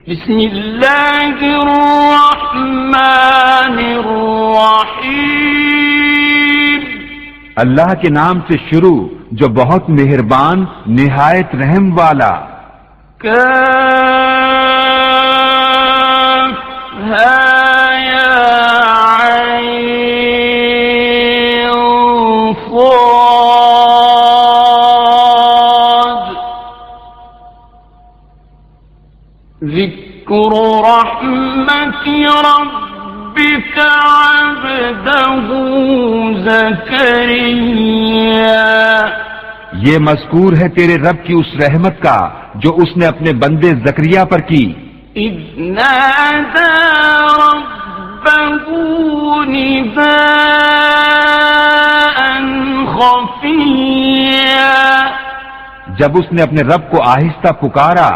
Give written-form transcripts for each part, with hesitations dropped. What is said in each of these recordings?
بسم اللہ الرحمن الرحیم، اللہ کے نام سے شروع جو بہت مہربان نہایت رحم والا۔ کاف ہا یا عین صاد، ذکر رحمت ربک عبدہ زکریا، یہ مذکور ہے تیرے رب کی اس رحمت کا جو اس نے اپنے بندے زکریا پر کی۔ اذ نادى ربه نداء خفيا، جب اس نے اپنے رب کو آہستہ پکارا،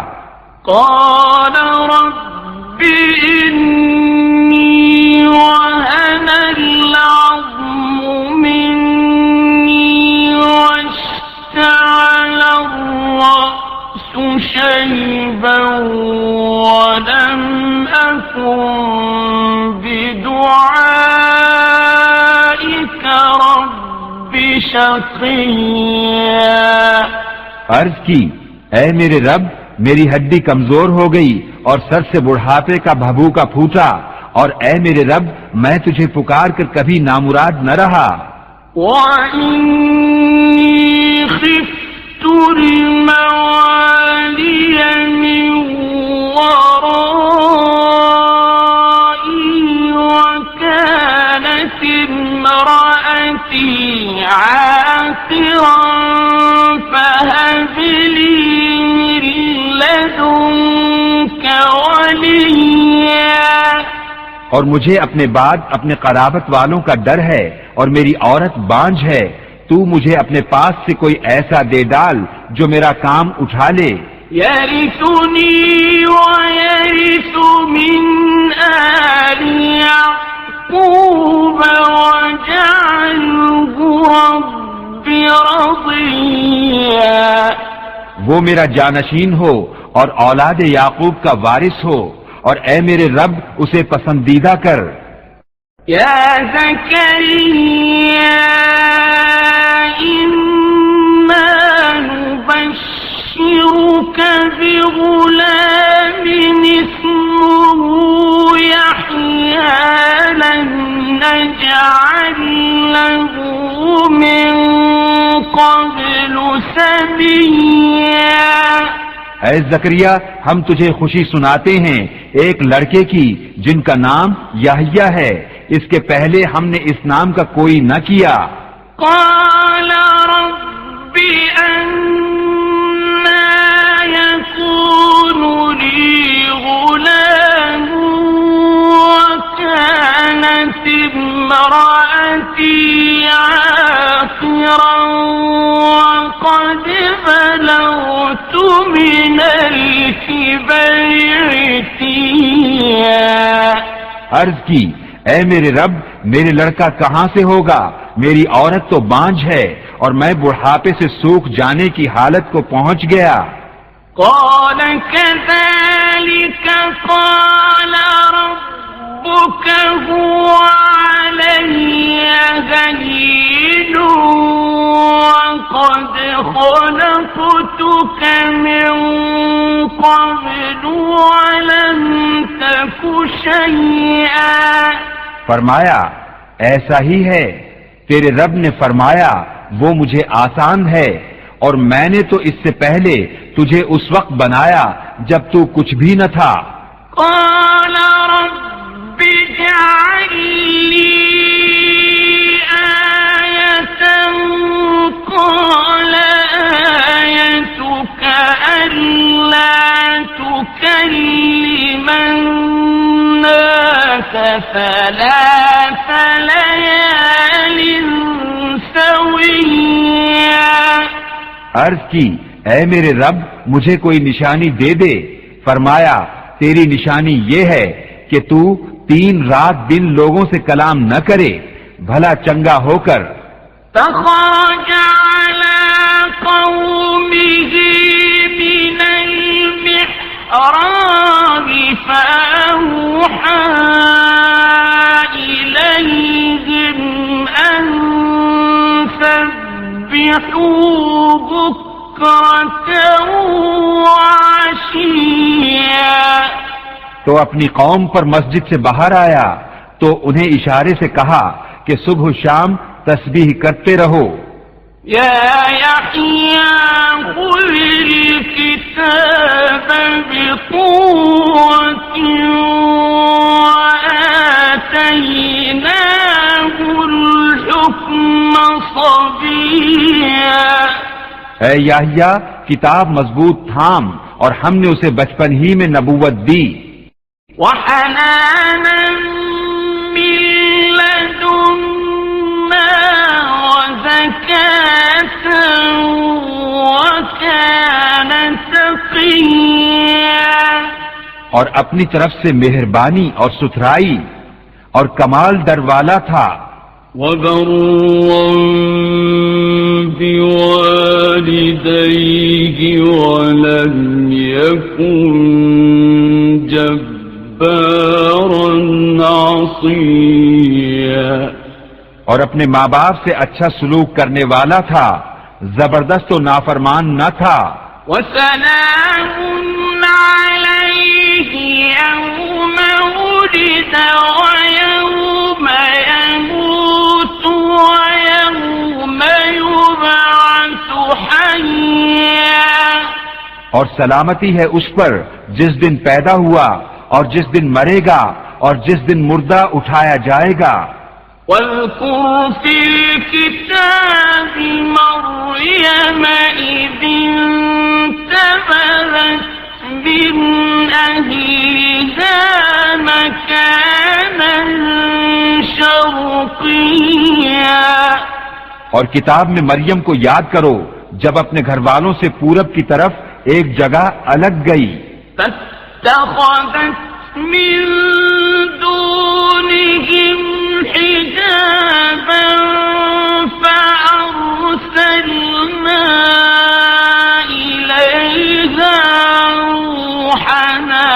قال رب إني وهن العظم مني واشتعل الرأس شيبا ولم أكن بدعائك رب شقيا، عرض کی اے میرے رب میری ہڈی کمزور ہو گئی اور سر سے بڑھاپے کا بھبھوکا پھوٹا، اور اے میرے رب میں تجھے پکار کر کبھی نامراد نہ رہا۔ وَإِنِّي خِفْتُ الْمَوَالِيَ مِنْ وَرَائِي وَكَانَتِ امْرَأَتِي عَاقِرًا فَهَبْ لِي مِنْ لَدُنْكَ وَلِيًّا، اور مجھے اپنے بعد اپنے قرابت والوں کا ڈر ہے اور میری عورت بانجھ ہے، تو مجھے اپنے پاس سے کوئی ایسا دے ڈال جو میرا کام اٹھا لے۔ يَرِثُنِي وَيَرِثُ مِنْ آلِ يَعْقُوبَ وَاجْعَلْهُ رَبِّ رَضِيًّا، وہ میرا جانشین ہو اور اولاد یعقوب کا وارث ہو، اور اے میرے رب اسے پسندیدہ کر۔ يَا زَكَرِيَّا إِنَّا نُبَشِّرُكَ بِغُلَامٍ اسْمُهُ يَحْيَىٰ لَمْ نَجْعَل لَّهُ مِن قَبْلُ سَمِيًّا، اے زکریا ہم تجھے خوشی سناتے ہیں ایک لڑکے کی جن کا نام یحییٰ ہے، اس کے پہلے ہم نے اس نام کا کوئی نہ کیا۔ قال رب أنى يكون لي غلام وكانت امرأتي عاقرا وقد بلغت من الكبر عتيا، عرض کی اے میرے رب میرے لڑکا کہاں سے ہوگا، میری عورت تو بانجھ ہے اور میں بڑھاپے سے سوکھ جانے کی حالت کو پہنچ گیا۔ قال كذلك قال ربك هو علي هين وقد خلقتك من قبل ولم تك شيئا، فرمایا ایسا ہی ہے، تیرے رب نے فرمایا وہ مجھے آسان ہے، اور میں نے تو اس سے پہلے تجھے اس وقت بنایا جب تو کچھ بھی نہ تھا۔ قال رب اجعل لي آية قال آيتك ألا تكلم الناس ثلاث ليال سويا، عرض کی اے میرے رب مجھے کوئی نشانی دے دے، فرمایا تیری نشانی یہ ہے کہ تو 3 رات دن لوگوں سے کلام نہ کرے، بھلا چنگا ہو کر۔ فخرج على قومه من المحراب تو اپنی قوم پر مسجد سے باہر آیا تو انہیں اشارے سے کہا کہ صبح و شام تسبیح کرتے رہو. يا يحيى خذ الكتاب بقوة وآتيناه الحكم صبيا. اے یحییٰ کتاب مضبوط تھام اور ہم نے اسے بچپن ہی میں نبوت دی. وحنانا من لدنا وزكاة وكان تقيا. اور اپنی طرف سے مہربانی اور ستھرائی اور کمال در والا تھا. وبرا بوالديه ولم يكن جبارا عصيا. اور اپنے ماں باپ سے اچھا سلوک کرنے والا تھا، زبردست و نافرمان نہ تھا. وسلام عليه يوم ولد ويوم يموت ويوم يبعث حيا. اور سلامتی ہے اس پر جس دن پیدا ہوا اور جس دن مرے گا اور جس دن مردہ اٹھایا جائے گا. واذكر في الكتاب مريم إذ انتبذت من أهلها مكانا شرقيا. اور کتاب میں مریم کو یاد کرو جب اپنے گھر والوں سے پورب کی طرف ایک جگہ الگ گئی. فاتخذت من دونهم حجابا فأرسلنا إليها روحنا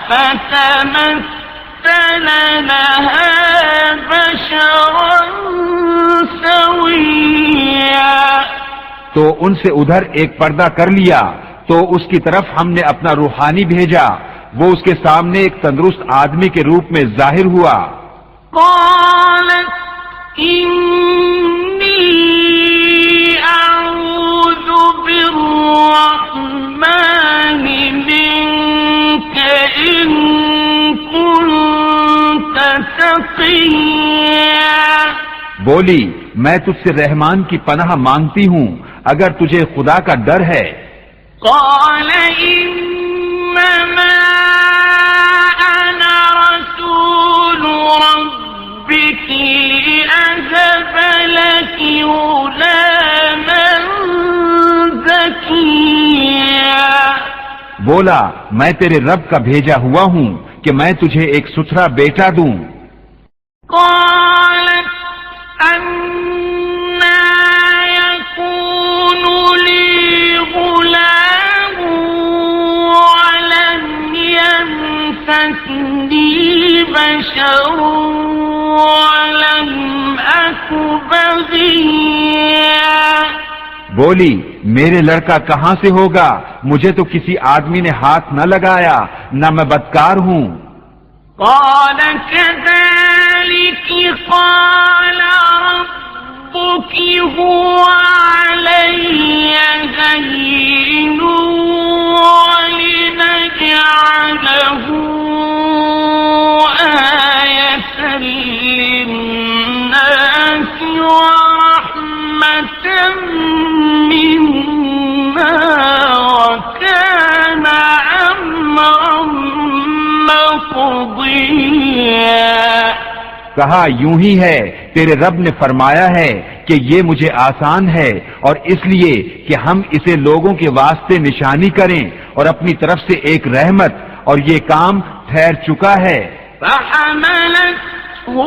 فتمثل لها بشرا سويا. تو ان سے ادھر ایک پردہ کر لیا تو اس کی طرف ہم نے اپنا روحانی بھیجا، وہ اس کے سامنے ایک تندرست آدمی کے روپ میں ظاہر ہوا. قالت إني أعوذ بالرحمن منك إن كنت تقيا. بولی میں تجھ سے رحمان کی پناہ مانگتی ہوں اگر تجھے خدا کا ڈر ہے. قال إنما أنا رسول ربك لأهب لك غلاما زكيا. بولا میں تیرے رب کا بھیجا ہوا ہوں کہ میں تجھے ایک ستھرا بیٹا دوں. قالت أنى يكون لي غلام ولم يمسسني بشر ولم أك بغيا. بولی میرے لڑکا کہاں سے ہوگا، مجھے تو کسی آدمی نے ہاتھ نہ لگایا، نہ میں بدکار ہوں. قال كذلك قال ربك هو علي هين ولنجعله آية للناس ورحمة منا وكان أمرا مقضيا. کہا یوں ہی ہے، تیرے رب نے فرمایا ہے کہ یہ مجھے آسان ہے اور اس لیے کہ ہم اسے لوگوں کے واسطے نشانی کریں اور اپنی طرف سے ایک رحمت، اور یہ کام ٹھہر چکا ہے. فحملته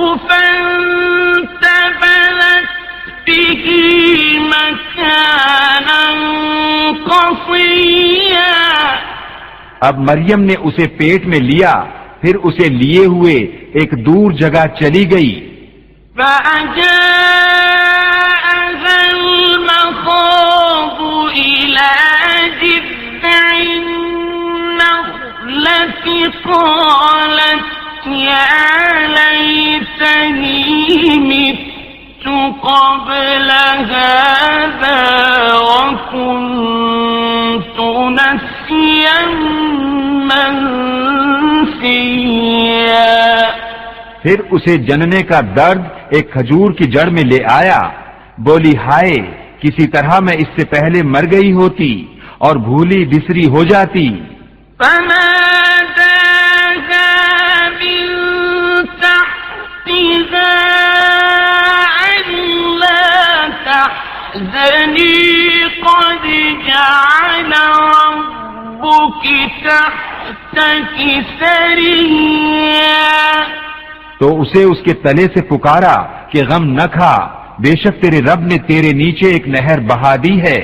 فانتبذت به مكانا قصيا. اب مریم نے اسے پیٹ میں لیا، پھر اسے لیے ہوئے ایک دور جگہ چلی گئی. فأجاءها المخاض إلى جذع النخل التي قالت يا ليتني مت قبل هذا وكنت نسيا منسيا. پھر اسے جننے کا درد ایک کھجور کی جڑ میں لے آیا. بولی ہائے کسی طرح میں اس سے پہلے مر گئی ہوتی اور بھولی بسری ہو جاتی. فناداها من تحتها ألا تحزني قد جعل ربك تحتك سريا. تو اسے اس کے تلے سے پکارا کہ غم نہ کھا، بے شک تیرے رب نے تیرے نیچے ایک نہر بہا دی ہے.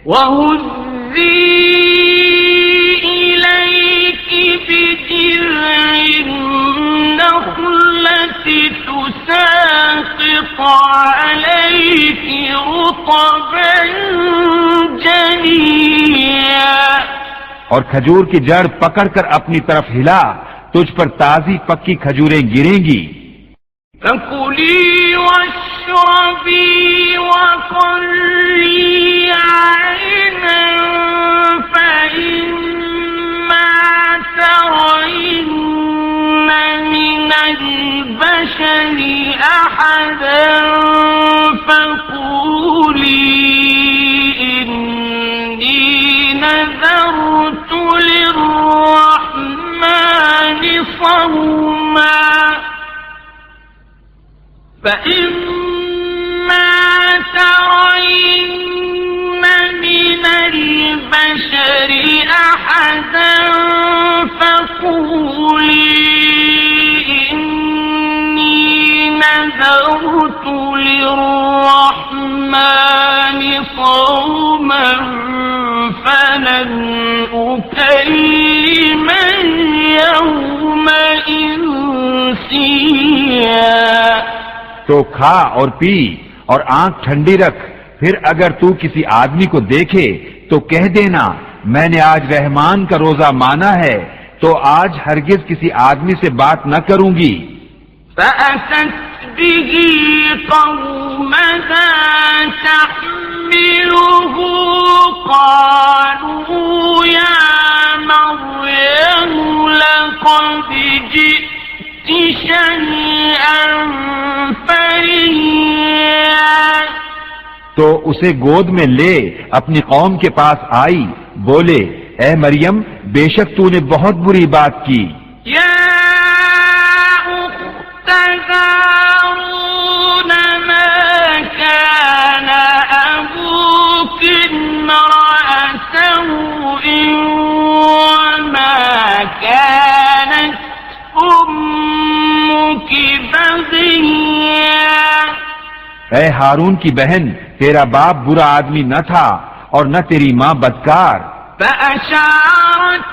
وَهُزِّي إِلَيْكِ بِجِذْعِ النَّخْلَةِ تُسَاقِطْ عَلَيْكِ رُطَبًا جَنِيًّا. اور کھجور کی جڑ پکڑ کر اپنی طرف ہلا، تجھ پر تازی پکی کھجوریں گریں گی. فَكُلِي وَاشْرَبِي وَقَرِّي عَيْنًا فَإِمَّا تَرَيِنَّ مِنَ الْبَشَرِ أَحَدًا فَقُولِي إِنِّي نَذَرْتُ لِلرَّحْمَنِ صَوْمًا فَإِمَّا تَرَيِنَّ مِنَ الْبَشَرِ أَحَدًا فَقُولِي إِنِّي نَذَرْتُ لِلرَّحْمَنِ صَوْمًا فَلَنْ أُكَلِّمَ الْيَوْمَ إِنسِيًّا. تو کھا اور پی اور آنکھ ٹھنڈی رکھ، پھر اگر تو کسی آدمی کو دیکھے تو کہہ دینا میں نے آج رحمان کا روزہ مانا ہے تو آج ہرگز کسی آدمی سے بات نہ کروں گی. فَأَتَتْ بِهِ قَوْمَهَا تَحْمِلُهُ قَالُوا يَا مَرْيَمُ لَقَدْ جِئْتِ شَيْئًا فَرِيًّا. تو اسے گود میں لے اپنی قوم کے پاس آئی، بولے اے مریم بے شک تو نے بہت بری بات کی. یا اخت ہارون ما كان ابوك امرأ سوء وما كانت امك بغيا. اے ہارون کی بہن تیرا باپ برا آدمی نہ تھا اور نہ تیری ماں بدکار. فأشارت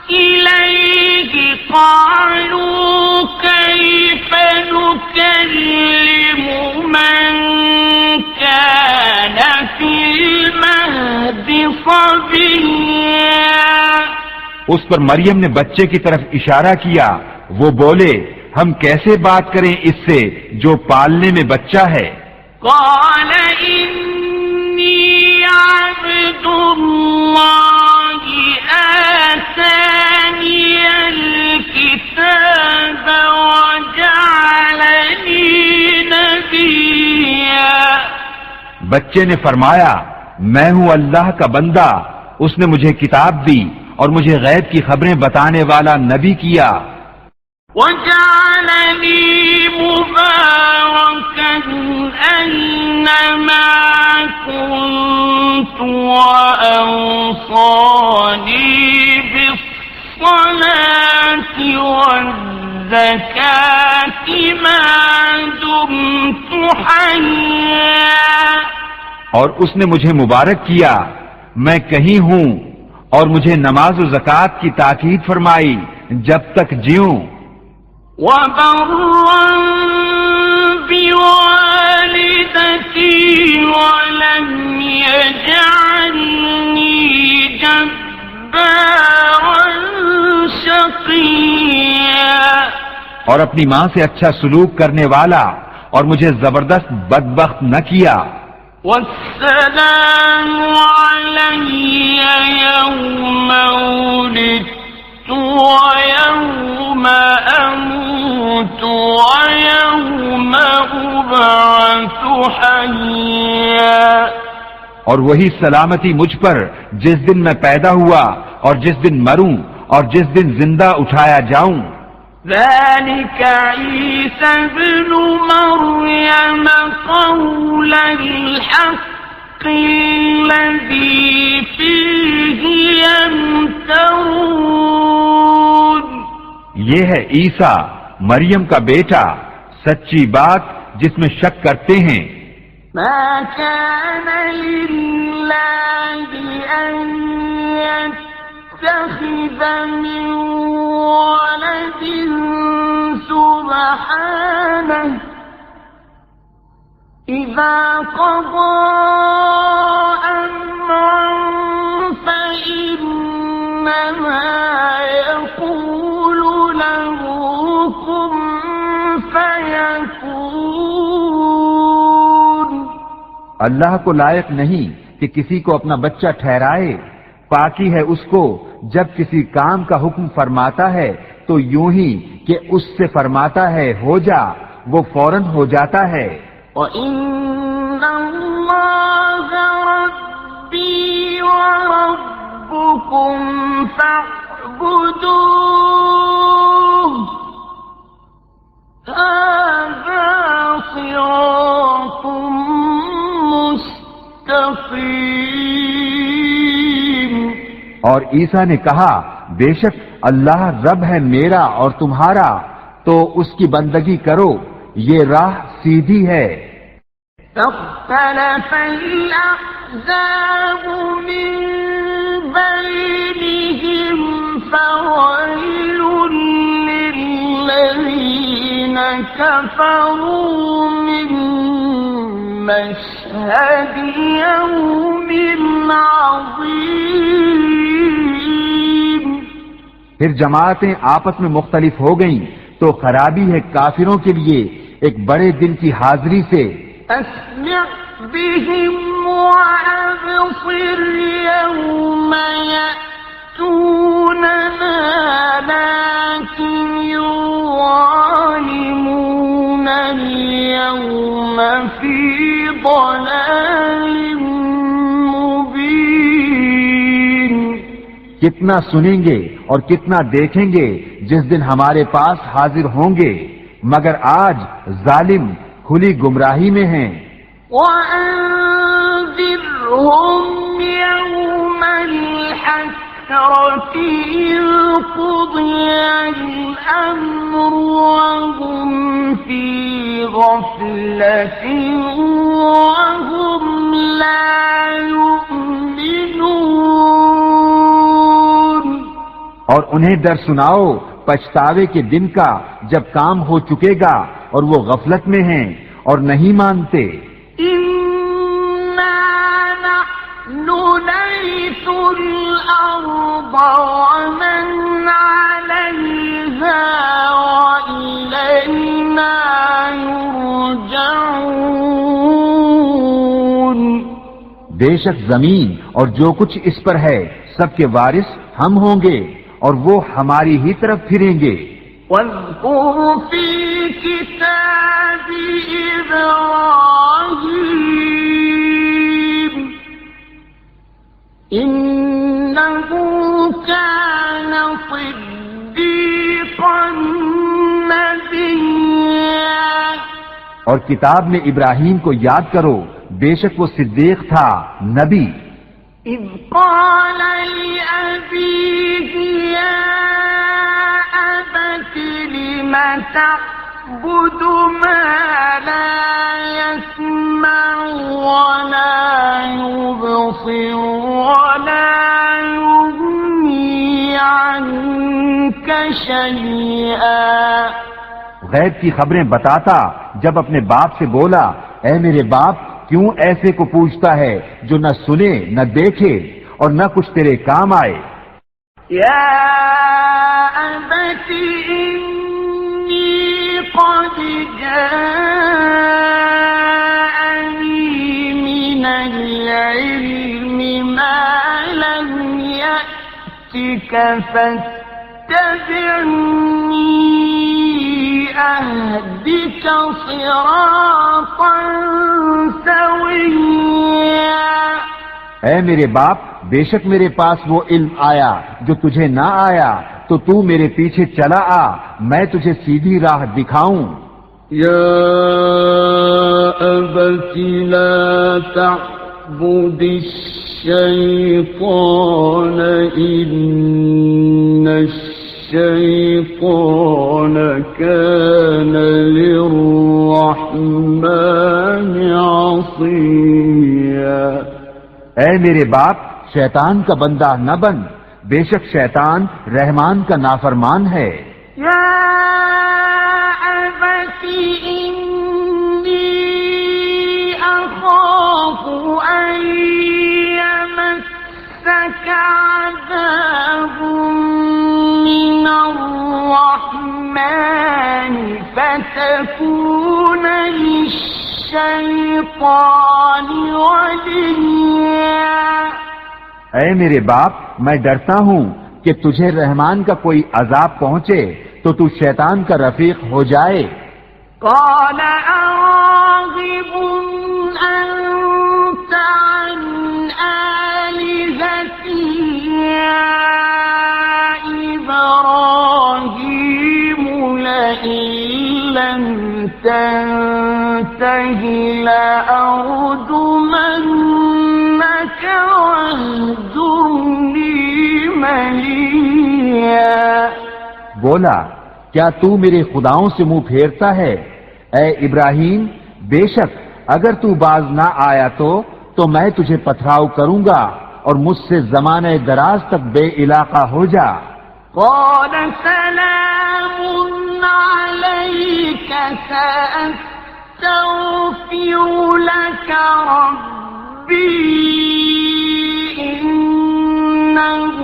إليه قالوا كيف نكلم من كان في المهد صبيا. اس پر مریم نے بچے کی طرف اشارہ کیا، وہ بولے ہم کیسے بات کریں اس سے جو پالنے میں بچہ ہے. قال إني عبد الله آتاني الكتاب وجعلني نبيا. بچے نے فرمایا میں ہوں اللہ کا بندہ، اس نے مجھے کتاب دی اور مجھے غیب کی خبریں بتانے والا نبی کیا. وجعلني مباركا أينما كنت وأوصاني بالصلاة والزكاة ما دمت حيا. اور اس نے مجھے مبارک کیا، میں کہیں ہوں، اور مجھے نماز و زکوٰۃ کی تاکید فرمائی جب تک جیوں. وبرا بوالدتي ولم يجعلني جبارا شقيا. شقيا اور اپنی ماں سے اچھا سلوک کرنے والا اور مجھے زبردست بدبخت نہ کیا. والسلام علي يوم ولدت ويوم أموت ويوم أبعث حيا. اور وہی سلامتی مجھ پر جس دن میں پیدا ہوا اور جس دن مروں اور جس دن زندہ اٹھایا جاؤں. ذلك عيسى ابن مريم قول الحق الذي فيه يمترون. یہ ہے عیسیٰ مریم کا بیٹا، سچی بات جس میں شک کرتے ہیں. ما كان لله أن يتخذ من ولد سبحانه إذا قضى أمرا فإنما يقول له كن فيكون. اللہ کو لائق نہیں کہ کسی کو اپنا بچہ ٹھہرائے، پاکی ہے اس کو جب کسی کام کا حکم فرماتا ہے تو یوں ہی کہ اس سے فرماتا ہے ہو جا، وہ فوراً ہو جاتا ہے. وَإِنَّ اللَّهَ رَبِّي وَرَبُّكُمْ فَاعْبُدُوهُ هَذَا صِرَاطٌ مستقیم. اور عیسیٰ نے کہا بے شک اللہ رب ہے میرا اور تمہارا، تو اس کی بندگی کرو، یہ راہ سیدھی ہے. فاختلف الأحزاب من بينهم فويل للذين كفروا من مشهد يوم عظيم. پھر جماعتیں آپس میں مختلف ہو گئیں تو خرابی ہے کافروں کے لیے ایک بڑے دن کی حاضری سے. أسمع بهم وأبصر يوم يأتوننا لكن الظالمون اليوم في ضلال مبين. کتنا سنیں گے اور کتنا دیکھیں گے جس دن ہمارے پاس حاضر ہوں گے، مگر آج ظالم کھلی گمراہی میں ہیں. وَأَنذِرْهُمْ يَوْمَ الْحَسْرَةِ إِذْ قُضِيَ الْأَمْرُ وَهُمْ فِي غَفْلَةٍ وَهُمْ لَا يُؤْمِنُونَ. اور انہیں ڈر سناؤ پچھتاوے کے دن کا جب کام ہو چکے گا اور وہ غفلت میں ہیں اور نہیں مانتے. إِنَّا نَحْنُ نَرِثُ الْأَرْضَ وَمَنْ عَلَيْهَا وَإِلَيْنَا يُرْجَعُونَ. بے شک زمین اور جو کچھ اس پر ہے سب کے وارث ہم ہوں گے اور وہ ہماری ہی طرف پھریں گے. واذكر في الكتاب إبراهيم إنه كان صديقا نبيا. اور کتاب میں ابراہیم کو یاد کرو، بے شک وہ صدیق تھا، نبی. إذ قال لأبيه يا أبت لم تعبد ما لا يسمع ولا يبصر ولا يغني عنك شيئا. غیب کی خبریں بتاتا جب اپنے باپ سے بولا اے میرے باپ کیوں ایسے کو پوچھتا ہے جو نہ سنے نہ دیکھے اور نہ کچھ تیرے کام آئے. يا أبت إني قد جاءني من العلم ما لم يأتك فاتبعني أهدك صراطا سويا۔ اے میرے باپ، بے شک میرے پاس وہ علم آیا جو تجھے نہ آیا، تو تو میرے پیچھے چلا آ، میں تجھے سیدھی راہ دکھاؤں۔ یا ابت لا تعبد الشیطان ان الشیطان کان للرحمن عصیا۔ اے میرے باپ، شیطان کا بندہ نہ بن، بے شک شیطان رحمان کا نافرمان ہے۔ یا ابت انی اخاف ان یمسک عذاب من الرحمن فتکون للشیطان ولیا۔ اے میرے باپ، میں ڈرتا ہوں کہ تجھے رحمان کا کوئی عذاب پہنچے تو تو شیطان کا رفیق ہو جائے۔ قال اراغب انت عن آلهتی یا ابراہیم لئن لم تنته لأرجمنك واهجرني مليا۔ بولا، کیا تو میرے خداؤں سے منہ پھیرتا ہے؟ اے ابراہیم، بے شک اگر تو باز نہ آیا تو میں تجھے پتھراؤ کروں گا اور مجھ سے زمانے دراز تک بے علاقہ ہو جا۔ قال سلام عليك سأستغفر لك ربي إنه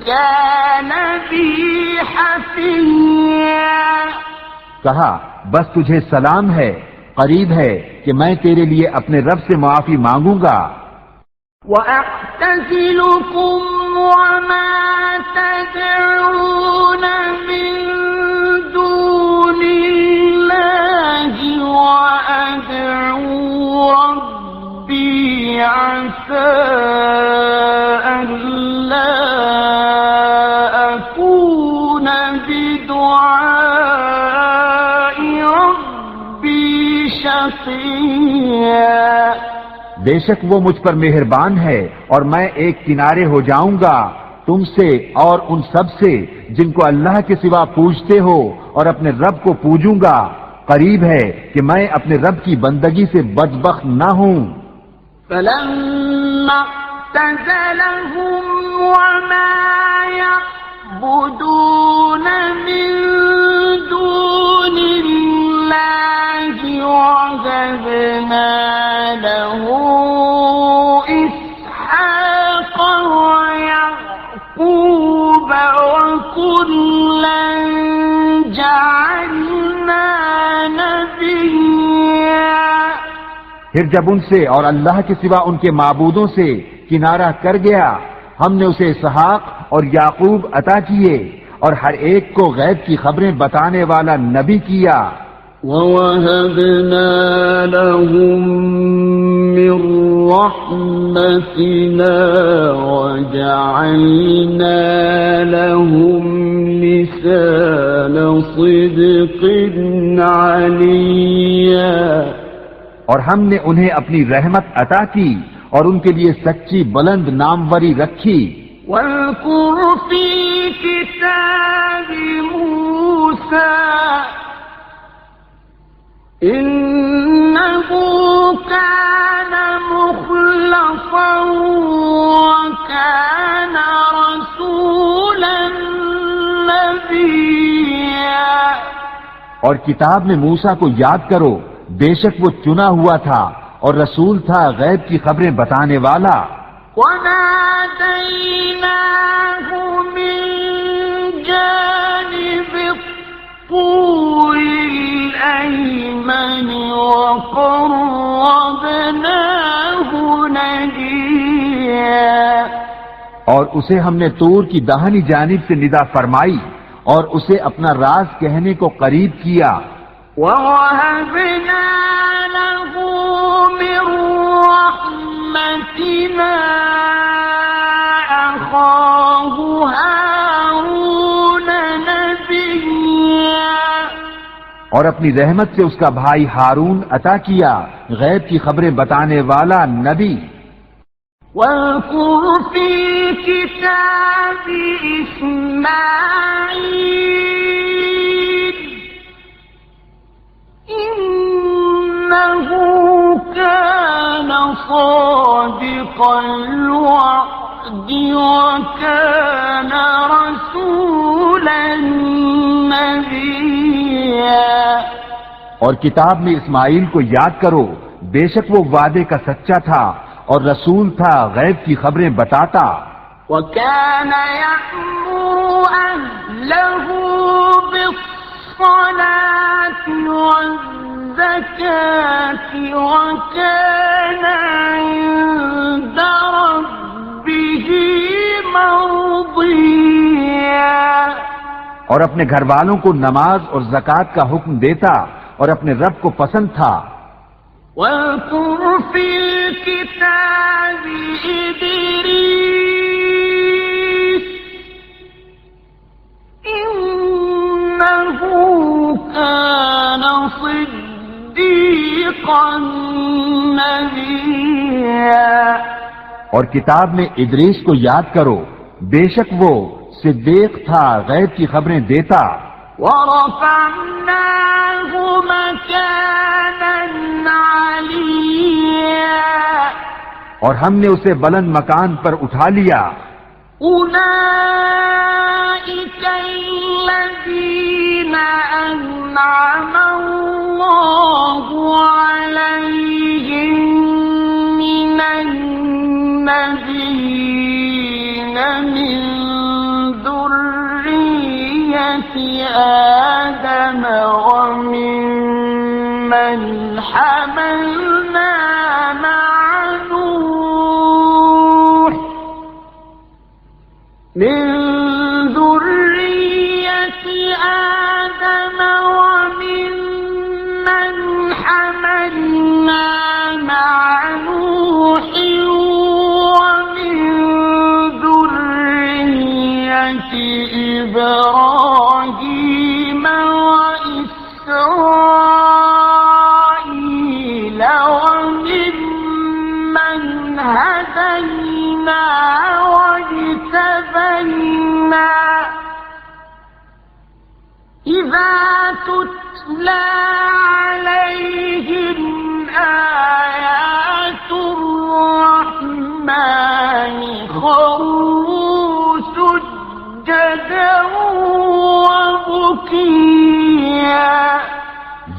كان بي حفيا۔ کہا، بس تجھے سلام ہے، قریب ہے کہ میں تیرے لیے اپنے رب سے معافی مانگوں گا۔ وَأَعْتَزِلُكُمْ وَمَا تَدْعُونَ مِن دُونِ اللَّهِ وَأَدْعُو رَبِّي عَسَىٰ أَلَّا أَكُونَ بِدُعَاءِ رَبِّي شَقِيًّا۔ بے شک وہ مجھ پر مہربان ہے اور میں ایک کنارے ہو جاؤں گا تم سے اور ان سب سے جن کو اللہ کے سوا پوجتے ہو، اور اپنے رب کو پوجوں گا۔ قریب ہے کہ میں اپنے رب کی بندگی سے بدبخت نہ ہوں۔ فَلَمَّا اعْتَزَلَهُمْ وَمَا يَعْبُدُونَ مِن دُونِ اللَّهِ وَهَبْنَا لَهُ إِسْحَاقَ وَيَعْقُوبَ وَكُلًّا جَعَلْنَا نَبِيًّا۔ پھر جب ان سے اور اللہ کے سوا ان کے معبودوں سے کنارہ کر گیا، ہم نے اسے اسحاق اور یعقوب عطا کیے اور ہر ایک کو غیب کی خبریں بتانے والا نبی کیا۔ وَوَهَبْنَا لَهُم مِّن رَّحْمَتِنَا وَجَعَلْنَا لَهُمْ لِسَانَ صِدْقٍ عَلِيًّا۔ اور ہم نے انہیں اپنی رحمت عطا کی اور ان کے لیے سچی بلند ناموری رکھی۔ وَاذْكُرْ فِي الْكِتَابِ مُوسَىٰ إِنَّهُ كَانَ مُخْلَصًا وَكَانَ رَسُولًا نَبِيًّا۔ اور کتاب میں موسیٰ کو یاد کرو، بے شک وہ چنا ہوا تھا اور رسول تھا غیب کی خبریں بتانے والا۔ وَنَادَيْنَاهُ مِن جَانِبِ اسے ہم نے طور کی داہنی جانب سے ندا فرمائی اور اسے اپنا راز کہنے کو قریب کیا. وَوَهَبْنَا لَهُ مِن رَّحْمَتِنَا أَخَاهُ هَارُونَ نَبِيًّا. اور اپنی رحمت سے اس کا بھائی ہارون عطا کیا غیب کی خبریں بتانے والا نبی. وَاذْكُرْ فِي الْكِتَابِ إِسْمَاعِيلَ إِنَّهُ كَانَ صَادِقَ الْوَعْدِ وَكَانَ رَسُولًا نَبِيًّا. اور کتاب میں اسماعیل کو یاد کرو، بے شک وہ وعدے کا سچا تھا اور رسول تھا غیب کی خبریں بتاتا. وَكَانَ يَأْمُرُ أَهْلَهُ بِالصَّلَاةِ وَالزَّكَاةِ وَكَانَ عِندَ رَبِّهِ مَرْضِيًّا. اور اپنے گھر والوں کو نماز اور زکوٰۃ کا حکم دیتا اور اپنے رب کو پسند تھا. وَاذْكُرْ فِي الْكِتَابِ إِدْرِيسَ إِنَّهُ كَانَ صِدِّيقًا نَبِيًّا. اور کتاب میں ادریس کو یاد کرو، بے شک وہ صدیق تھا غیب کی خبریں دیتا. وَرَفَعْنَاهُ مَكَانًا عَلِيًّا. اور ہم نے اسے بلند مکان پر اٹھا لیا. أُولَئِكَ الَّذِينَ أَنْعَمَ اللَّهُ عَلَيْهِمْ مِنَ النَّبِيِّينَ مِن ذُرِّيَّةِ آدَمَ وَمِمَّنْ حَمَلْنَا مَعَ نُوحٍ مِن ذُرِّيَّةِ آدَمَ وَمِمَّنْ حَمَلْنَا مَعَ نُوحٍ وَمِن ذُرِّيَّةِ إِبْرَاهِيمَ وَإِسْرَائِيلَ وَمِمَّنْ هَدَيْنَا وَاجْتَبَيْنَا. إِذَا تُتْلَى عَلَيْهِمْ آيَاتُ الرَّحْمَنِ خَرُّوا سُجَّدًا وَبُكِيًّا.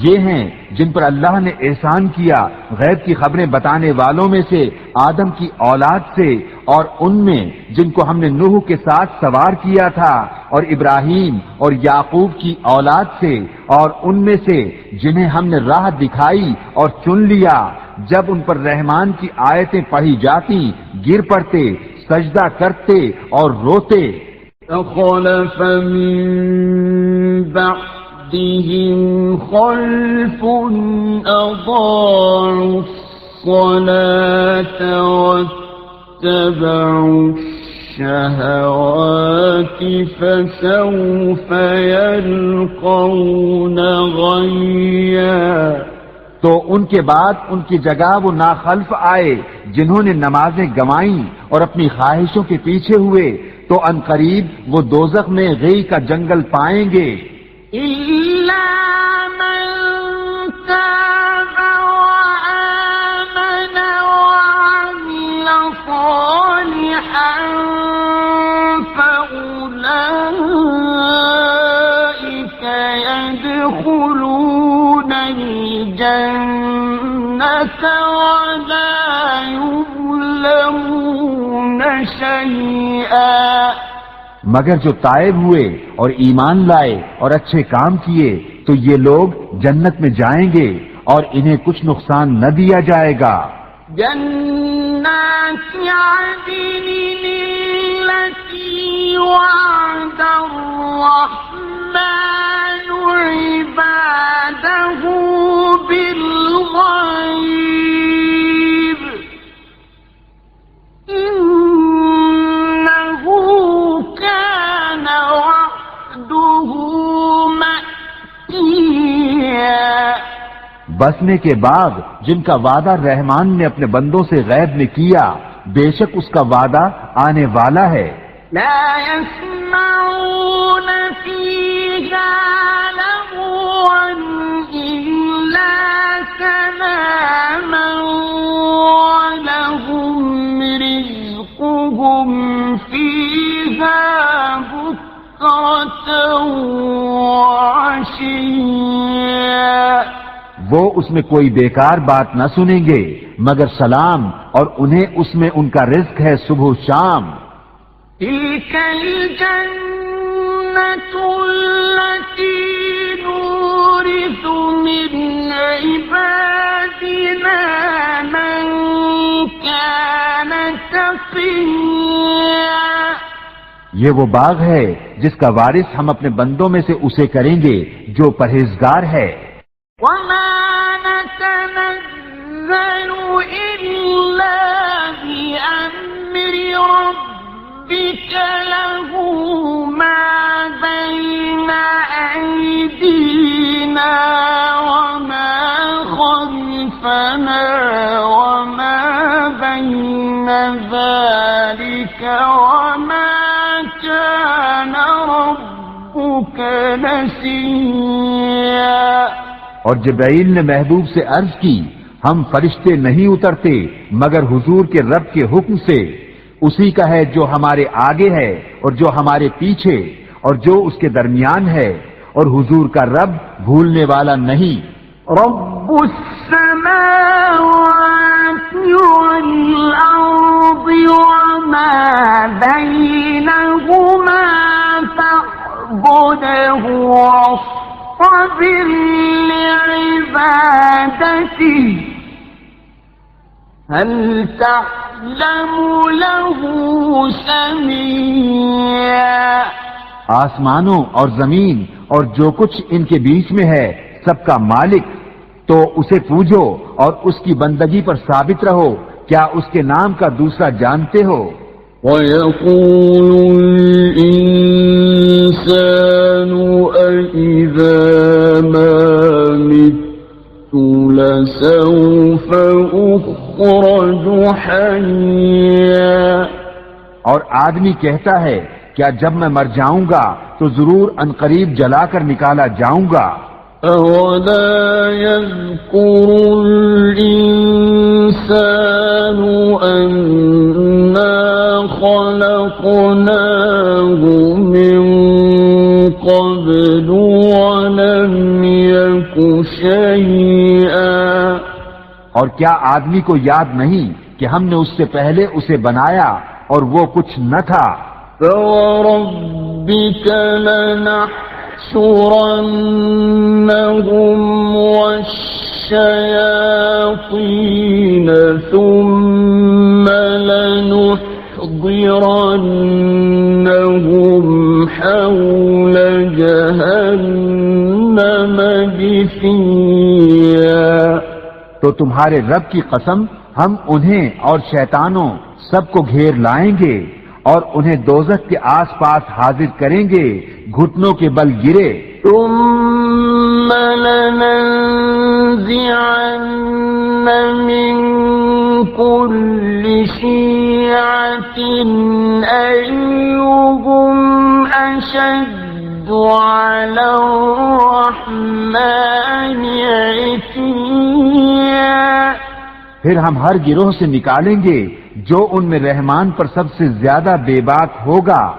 یہ ہیں جن پر اللہ نے احسان کیا غیب کی خبریں بتانے والوں میں سے آدم کی اولاد سے، اور ان میں جن کو ہم نے نوح کے ساتھ سوار کیا تھا، اور ابراہیم اور یعقوب کی اولاد سے، اور ان میں سے جنہیں ہم نے راہ دکھائی اور چن لیا. جب ان پر رحمان کی آیتیں پڑھی جاتی گر پڑتے، سجدہ کرتے اور روتے. فَخَلَفَ مِن بَعْدِهِمْ خَلْفٌ أَضَاعُوا الصَّلَاةَ وَاتَّبَعُوا الشَّهَوَاتِ فَسَوْفَ يَلْقَوْنَ غَيًّا. تو ان کے بعد ان کی جگہ وہ ناخلف آئے جنہوں نے نمازیں گنوائیں اور اپنی خواہشوں کے پیچھے ہوئے، تو ان قریب وہ دوزخ میں غی کا جنگل پائیں گے. إِلَّا مَن تَابَ وَآمَنَ وَعَمِلَ صَالِحًا فَأُولَئِكَ يَدْخُلُونَ الْجَنَّةَ وَلَا يُظْلَمُونَ شَيْئًا. مگر جو تائب ہوئے اور ایمان لائے اور اچھے کام کیے تو یہ لوگ جنت میں جائیں گے اور انہیں کچھ نقصان نہ دیا جائے گا. جنات عدن التي وعد الرحمن عباده بالغيب إنه كان وعده مأتيا۔ بسنے کے بعد جن کا وعدہ رحمان نے اپنے بندوں سے غیب میں کیا، بے شک اس کا وعدہ آنے والا ہے۔ لا يسمعون فيها لغوا إلا سلاما ولهم رزقهم فيها بكرة وعشيا۔ وہ اس میں کوئی بیکار بات نہ سنیں گے مگر سلام، اور انہیں اس میں ان کا رزق ہے صبح و شام۔ تلك الجنة التي نورث من عبادنا من كان تقيا۔ یہ وہ باغ ہے جس کا وارث ہم اپنے بندوں میں سے اسے کریں گے جو پرہیزگار ہے۔ وما نتنزل إلا بأمر ربك له ما بين أيدينا وما خلفنا وما بين ذلك وما كان ربك نسيا۔ اور جبرائیل نے محبوب سے عرض کی، ہم فرشتے نہیں اترتے مگر حضور کے رب کے حکم سے، اسی کا ہے جو ہمارے آگے ہے اور جو ہمارے پیچھے اور جو اس کے درمیان ہے، اور حضور کا رب بھولنے والا نہیں۔ رب السماوات والأرض وما بينهما فاعبده واصطبر لعبادته هل تعلم له سميا۔ آسمانوں اور زمین اور جو کچھ ان کے بیچ میں ہے سب کا مالک، تو اسے پوجو اور اس کی بندگی پر ثابت رہو، کیا اس کے نام کا دوسرا جانتے ہو؟ وَيَقُولُ الْإِنسَانُ أَإِذَا مَا مِتُّ لَسَوْفَ أُخْرَجُ حَيًّا۔ اور آدمی کہتا ہے، کیا جب میں مر جاؤں گا تو ضرور عنقریب جلا کر نکالا جاؤں گا۔ أَوَلَا يَذْكُرُ الْإِنسَانُ أَنَّا خَلَقْنَاهُ مِن قَبْلُ وَلَمْ يَكُ شَيْئًا۔ اور کیا آدمی کو یاد نہیں کہ ہم نے اس سے پہلے اسے بنایا اور وہ کچھ نہ تھا؟ فَوَرَبِّكَ لَنَحْشُرَنَّهُمْ وَالشَّيَاطِينَ ثُمَّ لَنُحْضِرَنَّهُمْ حَوْلَ جَهَنَّمَ جِثِيًّا۔ تو تمہارے رب کی قسم، ہم انہیں اور شیطانوں سب کو گھیر لائیں گے اور انہیں دوزخ کے آس پاس حاضر کریں گے گھٹنوں کے بل گرے۔ ثم لننزعن من كل شيعة أيهم أشد على الرحمن عتيا۔ پھر ہم ہر گروہ سے نکالیں گے جو ان میں رحمان پر سب سے زیادہ بے باک ہوگا۔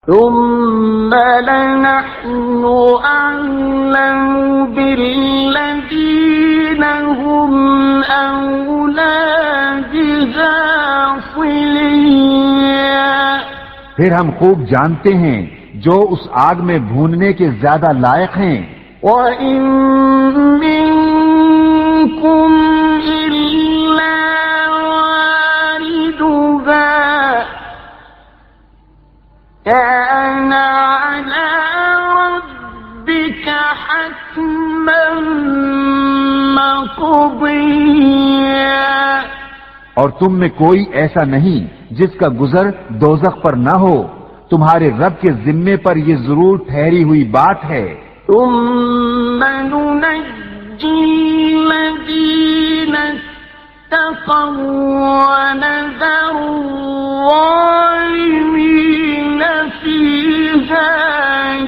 ثم لنحن أعلم بالذين هم أولى بها صليا۔ پھر ہم خوب جانتے ہیں جو اس آگ میں بھوننے کے زیادہ لائق ہیں۔ وَإِن مِّنكُمْ إِلَّا وَارِدُهَا ربك حتما مقضيا اور تم میں کوئی ایسا نہیں جس کا گزر دوزخ پر نہ ہو، تمہارے رب کے ذمے پر یہ ضرور ٹھہری ہوئی بات ہے۔ ثم ننجي الذين اتقوا ونذر الظالمين فيها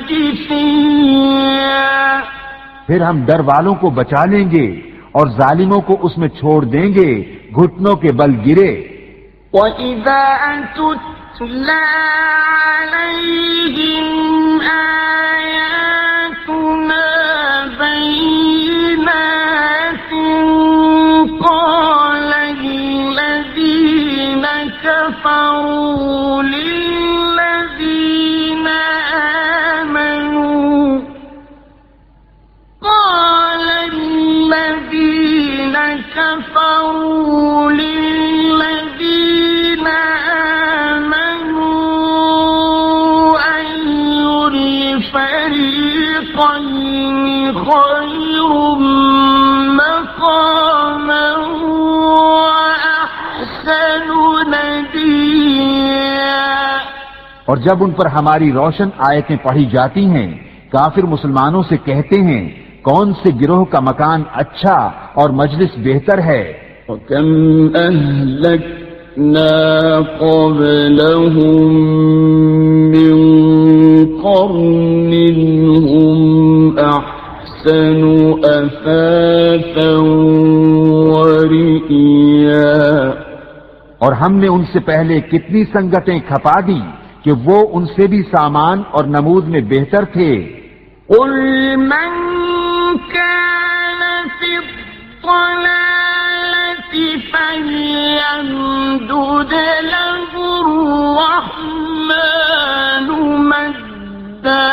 جثيا پھر ہم ڈر والوں کو بچا لیں گے اور ظالموں کو اس میں چھوڑ دیں گے گھٹنوں کے بل گرے۔ وَإِذَا تُتْلَى عَلَيْهِمْ آيَاتُنَا بَيِّنَاتٍ قَالَ الَّذِينَ كَفَرُوا لِلَّذِينَ آمَنُوا أي الفريقين خير مقاما وأحسن نديا اور جب ان پر ہماری روشن آیتیں پڑھی جاتی ہیں کافر مسلمانوں سے کہتے ہیں کون سے گروہ کا مکان اچھا اور مجلس بہتر ہے۔ وَكَمْ أَهْلَكْنَا قَبْلَهُمْ مِنْ قَرْنٍ هُمْ أَحْسَنُ أَثَاثًا وَرِئِيًّا اور ہم نے ان سے پہلے کتنی سنگتیں کھپا دی کہ وہ ان سے بھی سامان اور نمود میں بہتر تھے۔ قُلْ مَنْ كَانَ فِي الضَّلَالَةِ فَلْيَمْدُدْ لَهُ الرَّحْمَنُ مَدًّا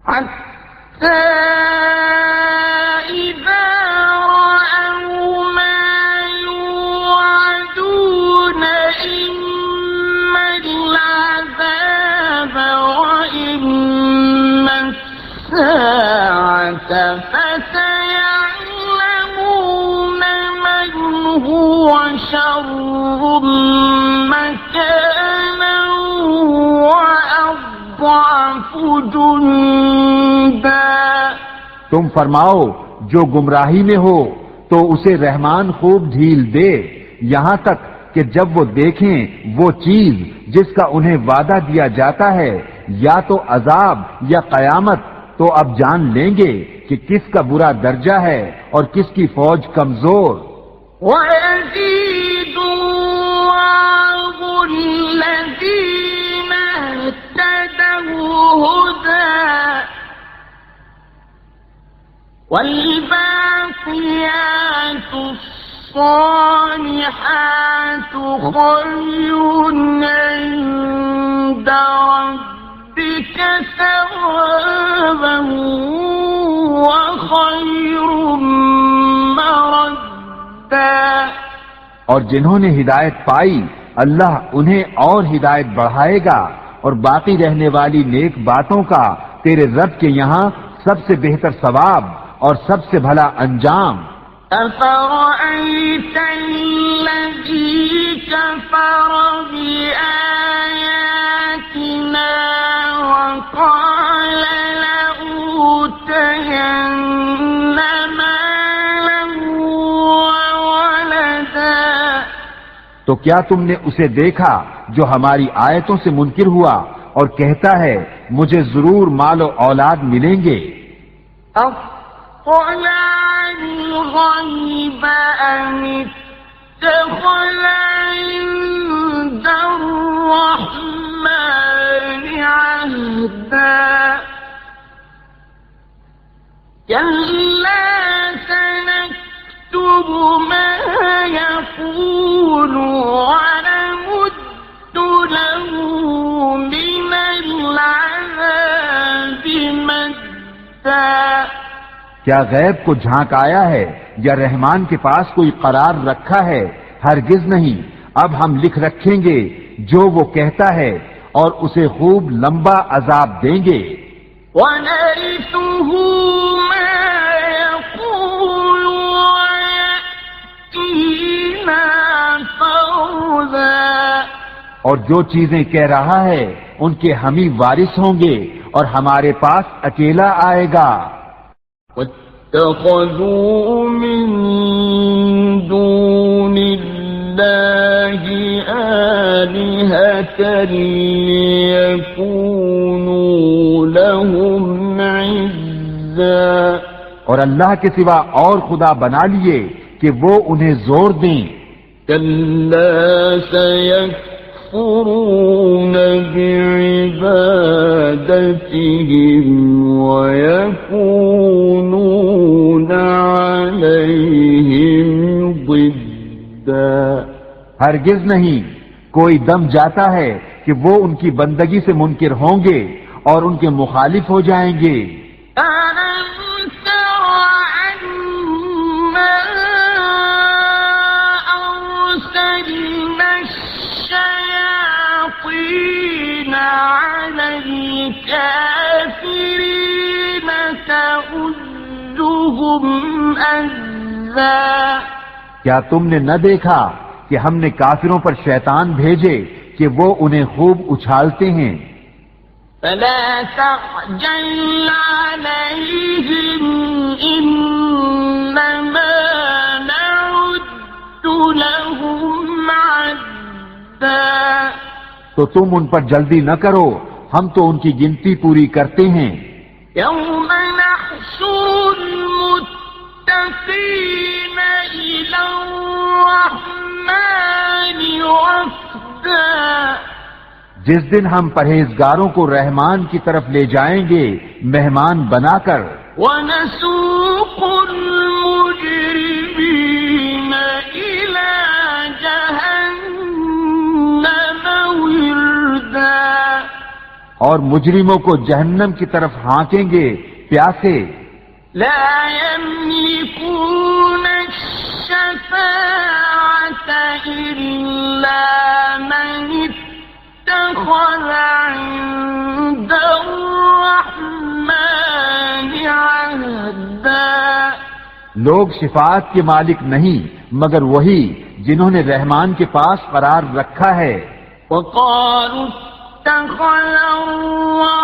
حَتَّى إِذَا رَأَوْا مَا يُوعَدُونَ إِمَّا الْعَذَابَ وَإِمَّا السَّاعَةَ فَسَيَعْلَمُونَ مَنْ هُوَ شَرٌّ مَكَانًا وَأَضْعَفُ جُنْدًا تم فرماؤ جو گمراہی میں ہو تو اسے رحمان خوب ڈھیل دے، یہاں تک کہ جب وہ دیکھیں وہ چیز جس کا انہیں وعدہ دیا جاتا ہے یا تو عذاب یا قیامت، تو اب جان لیں گے کہ کس کا برا درجہ ہے اور کس کی فوج کمزور۔ وَيَزِيدُ اللَّهُ الَّذِينَ اهْتَدَوْا هُدًى وَالْبَاقِيَاتُ الصَّالِحَاتُ خَيْرٌ عِندَ رَبِّكَ ثَوَابًا وَخَيْرٌ مَّرَدًّا اور جنہوں نے ہدایت پائی اللہ انہیں اور ہدایت بڑھائے گا اور باقی رہنے والی نیک باتوں کا تیرے رب کے یہاں سب سے بہتر ثواب اور سب سے بھلا انجام۔ أَفَرَأَيْتَ الَّذِي كَفَرَ بِآيَاتِنَا وَقَالَ لَأُوتَيَنَّ مَالًا وَوَلَدًا تو کیا تم نے اسے دیکھا جو ہماری آیتوں سے منکر ہوا اور کہتا ہے مجھے ضرور مال و اولاد ملیں گے؟ اطلع الغیب ام اتخذ عند الرحمن عهدا كلا سنكتب ما يقول ونمد له من العذاب مدا کیا غیب کو جھانک آیا ہے یا رحمان کے پاس کوئی قرار رکھا ہے؟ ہرگز نہیں، اب ہم لکھ رکھیں گے جو وہ کہتا ہے اور اسے خوب لمبا عذاب دیں گے۔ وَنَرِثُهُ مَا يَقُولُ وَيَأْتِينَا فَرْدًا، اور جو چیزیں کہہ رہا ہے ان کے ہم ہی وارث ہوں گے اور ہمارے پاس اکیلا آئے گا۔ وَاتَّخَذُوا مِن دُونِ اللَّهِ آلِهَةً لِيَكُونُوا لَهُمْ عِزًّا، اور اللہ کے سوا اور خدا بنا لیے کہ وہ انہیں زور دیں۔ كَلَّا سَيَكْفُرُونَ بِعِبَادَتِهِمْ وَيَكُونُونَ عَلَيْهِمْ ضِدًّا، ہرگز نہیں، کوئی دم جاتا ہے کہ وہ ان کی بندگی سے منکر ہوں گے اور ان کے مخالف ہو جائیں گے۔ أَلَمْ تَرَ أَنَّا أَرْسَلْنَا الشَّيَاطِينَ عَلَى الْكَافِرِينَ تَؤُزُّهُمْ أَزًّا، کیا تم نے نہ دیکھا کہ ہم نے کافروں پر شیطان بھیجے کہ وہ انہیں خوب اچھالتے ہیں؟ فَلَا تَعْجَلْ عَلَيْهِمْ إِنَّمَا نَعُدُّ لَهُمْ عَدًّا، تو تم ان پر جلدی نہ کرو، ہم تو ان کی گنتی پوری کرتے ہیں۔ يَوْمَ نَحْشُرُ الْمُتَّقِينَ إِلَى الرَّحْمَنِ وَفْدًا، جس دن ہم پرہیزگاروں کو رحمان کی طرف لے جائیں گے مہمان بنا کر۔ وَنَسُوقُ الْمُجْرِمِينَ إِلَى جَهَنَّمَ وِرْدًا، اور مجرموں کو جہنم کی طرف ہانکیں گے پیاسے۔ لَا يَمْلِكُونَ الشَّفَاعَةَ إِلَّا مَنِ اتَّخَذَ عِندَ الرَّحْمَنِ عَهْدًا، لوگ شفاعت کے مالک نہیں مگر وہی جنہوں نے رحمان کے پاس قرار رکھا ہے۔ وَقَالُوا اتَّخَذَ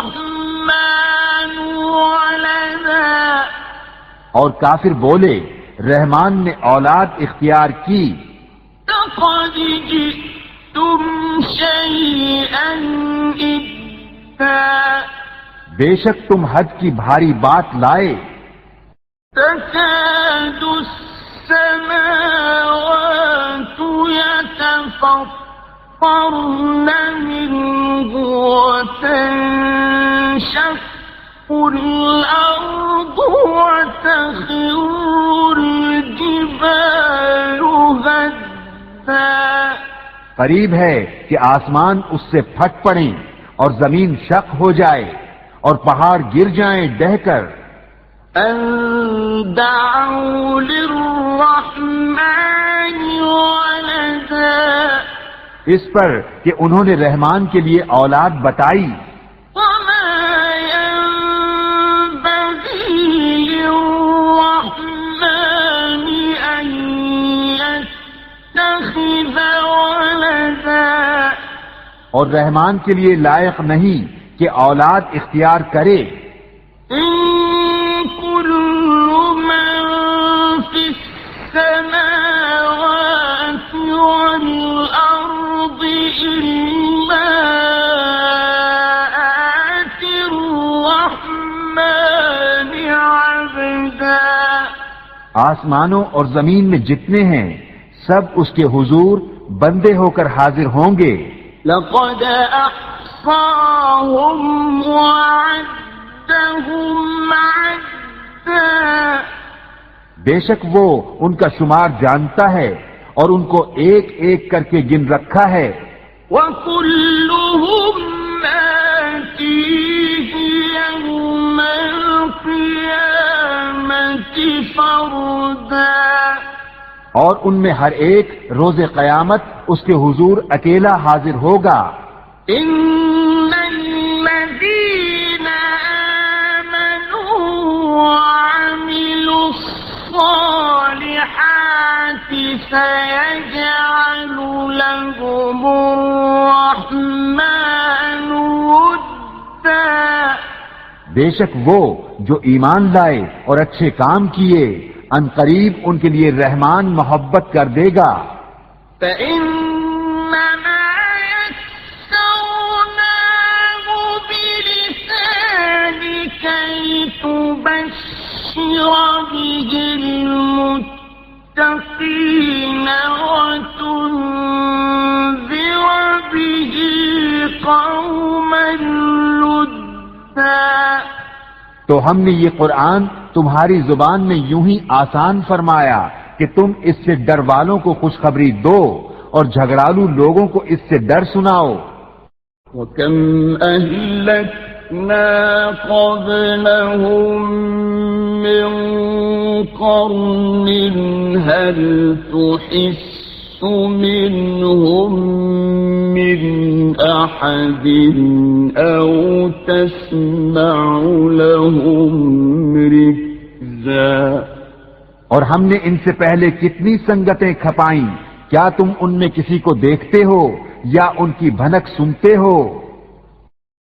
الرَّحْمَنُ وَلَدًا، اور کافر بولے رحمان نے اولاد اختیار کی۔ لَقَدْ جِئْتُمْ شَيْئًا إِدًّا، بے شک تم حد کی بھاری بات لائے۔ تَكَادُ السَّمَاوَاتُ يَتَفَطَّرْنَ مِنْهُ وَتَنشَقُّ الْأَرْضُ وَتَخِرُّ الْجِبَالُ هَدًّا، قریب ہے کہ آسمان اس سے پھٹ پڑیں اور زمین شق ہو جائے اور پہاڑ گر جائیں ڈہ کر۔ أَن دَعَوْا لِلرَّحْمَنِ وَلَدًا، اس پر کہ انہوں نے رحمان کے لیے اولاد بتائی۔ وَمَا يَنبَغِي لِلرَّحْمَنِ أَن يَتَّخِذَ وَلَدًا، اور رحمان کے لیے لائق نہیں کہ اولاد اختیار کرے۔ إِن كُلُّ مَن فِي السَّمَاوَاتِ وَالْأَرْضِ إِلَّا آتِي الرَّحْمَنِ عَبْدًا، آسمانوں اور زمین میں جتنے ہیں سب اس کے حضور بندے ہو کر حاضر ہوں گے۔ لَقَدْ أَحْصَاهُمْ وَعَدَّهُمْ عَدًّا، بے شک وہ ان کا شمار جانتا ہے اور ان کو ایک ایک کر کے گن رکھا ہے۔ وَكُلُّهُمْ آتِيهِ يَوْمَ الْقِيَامَةِ فَرْدًا، اور ان میں ہر ایک روز قیامت اس کے حضور اکیلا حاضر ہوگا۔ إِنَّ الذين آمنوا وعملوا الصالحات سيجعل لهم الرحمن ودا بے شک وہ جو ایمان لائے اور اچھے کام کیے عنقریب ان کے لیے رحمان محبت کر دے گا. فإنما يسرناه بلسانك لتبشر به المتقين وتنذر به قوما لدا. تو ہم نے یہ قرآن تمہاری زبان میں یوں ہی آسان فرمایا کہ تم اس سے ڈر والوں کو خوشخبری دو اور جھگڑالو لوگوں کو اس سے ڈر سناؤ. وَكَمْ أَهْلَكْنَا قَبْلَهُمْ مِنْ قَرْنٍ هَلْ تُحِسُّ مِنْهُمْ مِنْ أَحَدٍ أَوْ تَسْمَعُ لَهُمْ رِكْزًا. اور ہم نے ان سے پہلے کتنی سنگتیں کھپائیں، کیا تم ان میں کسی کو دیکھتے ہو یا ان کی بھنک سنتے ہو؟